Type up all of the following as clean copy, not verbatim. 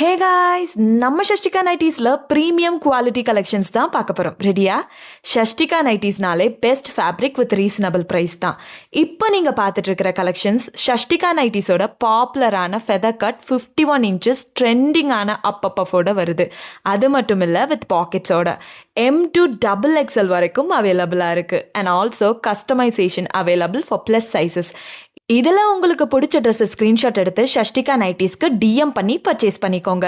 ஹே guys, நம்ம ஷஷ்டிகா நைட்டிஸில் premium quality collections தான் பார்க்க போகிறோம். ரெடியா? ஷஷ்டிகா நைட்டிஸ்னாலே best fabric with reasonable price தான். இப்போ நீங்கள் பார்த்துட்டு இருக்கிற கலெக்ஷன்ஸ் ஷஷ்டிகா நைட்டிஸோட பாப்புலரான ஃபெதர் கட் 51 இன்ச்சஸ் ட்ரெண்டிங்கான அப்பப்பஃபோட வருது. அது மட்டும் இல்லை, வித் பாக்கெட்ஸோட M to XXL வரைக்கும் அவைலபிளாக இருக்குது. And also customisation available for plus sizes. இதில் உங்களுக்கு பிடிச்ச ட்ரெஸ்ஸை ஸ்க்ரீன்ஷாட் எடுத்து ஷஷ்டிகா நைட்டிஸ்க்கு டிஎம் பண்ணி பர்ச்சேஸ் பண்ணிக்கோங்க.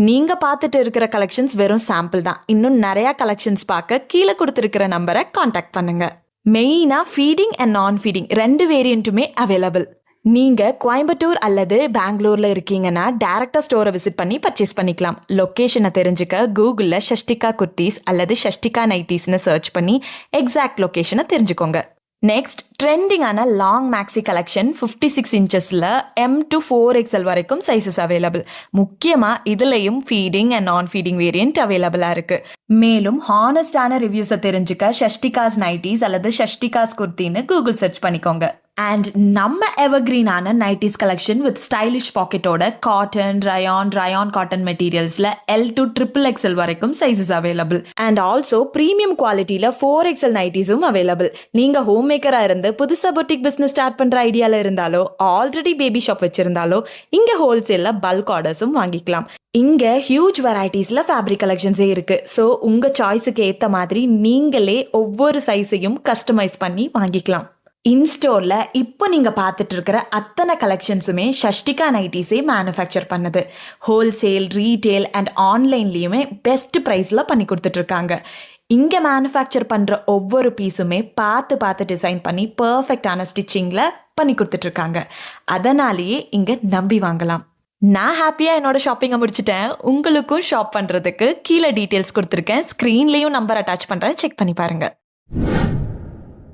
நீங்கள் பார்த்துட்டு இருக்கிற கலெக்ஷன்ஸ் வெறும் சாம்பிள் தான். இன்னும் நிறையா கலெக்ஷன்ஸ் பார்க்க கீழே கொடுத்துருக்கிற நம்பரை காண்டாக்ட் பண்ணுங்கள். மெயினாக feeding and non feeding 2 வேரியண்ட்டுமே available. நீங்கள் கோயம்புத்தூர் அல்லது பெங்களூரில் இருக்கீங்கன்னா டேரெக்டாக ஸ்டோரை விசிட் பண்ணி பர்ச்சேஸ் பண்ணிக்கலாம். லொக்கேஷனை தெரிஞ்சுக்க கூகுளில் ஷஷ்டிகா குர்த்திஸ் அல்லது ஷஷ்டிகா நைட்டிஸ்னு சர்ச் பண்ணி எக்ஸாக்ட் லொக்கேஷனை தெரிஞ்சுக்கோங்க. நெக்ஸ்ட், ட்ரெண்டிங்கான லாங் மேக்ஸி கலெக்ஷன் 56 இன்ச்சஸில் M to 4XL வரைக்கும் சைஸஸ் அவைலபிள். முக்கியமாக இதுலேயும் feeding and non feeding variant அவைலபிளாக இருக்குது. மேலும் ஹானஸ்டான ரிவ்யூஸை தெரிஞ்சுக்க ஷஷ்டிகாஸ் நைட்டிஸ் அல்லது ஷஷ்டிகாஸ் குர்த்தின்னு கூகுள் சர்ச் பண்ணிக்கோங்க. அண்ட் நம்ம எவர்கிரீனான நைட்டிஸ் கலெக்ஷன் வித் ஸ்டைலிஷ் பாக்கெட்டோட காட்டன், ரயான் காட்டன் மெட்டீரியல்ஸில் L to XXL வரைக்கும் sizes available. And also premium குவாலிட்டியில் 4XL நைட்டிஸும் அவைலபிள். நீங்கள் ஹோம் மேக்கராக இருந்து புதுசாக பொட்டிக் பிஸ்னஸ் ஸ்டார்ட் பண்ணுற ஐடியாவில் இருந்தாலோ ஆல்ரெடி பேபி ஷாப் வச்சுருந்தாலோ இங்கே ஹோல்சேலில் பல்க் ஆர்டர்ஸும் வாங்கிக்கலாம். இங்கே ஹியூஜ் வெரைட்டிஸில் ஃபேப்ரிக் கலெக்ஷன்ஸே இருக்குது. ஸோ உங்கள் சாய்ஸுக்கு ஏற்ற மாதிரி நீங்களே ஒவ்வொரு சைஸையும் கஸ்டமைஸ் பண்ணி வாங்கிக்கலாம். இன்ஸ்டோரில் இப்போ நீங்கள் பார்த்துட்டு இருக்கிற அத்தனை கலெக்ஷன்ஸுமே ஷஷ்டிகா நைட்டிஸே மேனுஃபேக்சர் பண்ணுது. ஹோல்சேல், ரீட்டெயில் அண்ட் ஆன்லைன்லேயுமே பெஸ்ட் ப்ரைஸில் பண்ணி கொடுத்துட்ருக்காங்க. இங்கே மேனுஃபேக்சர் பண்ணுற ஒவ்வொரு பீஸுமே பார்த்து டிசைன் பண்ணி பர்ஃபெக்டான ஸ்டிச்சிங்கில் பண்ணி கொடுத்துட்ருக்காங்க. அதனாலேயே இங்கே நம்பி வாங்கலாம். நான் ஹாப்பியாக என்னோட ஷாப்பிங்கை முடிச்சுட்டேன். உங்களுக்கும் ஷாப் பண்ணுறதுக்கு கீழே டீட்டெயில்ஸ் கொடுத்துருக்கேன். ஸ்க்ரீன்லேயும் நம்பர் அட்டாச் பண்ணுறேன், செக் பண்ணி பாருங்கள்.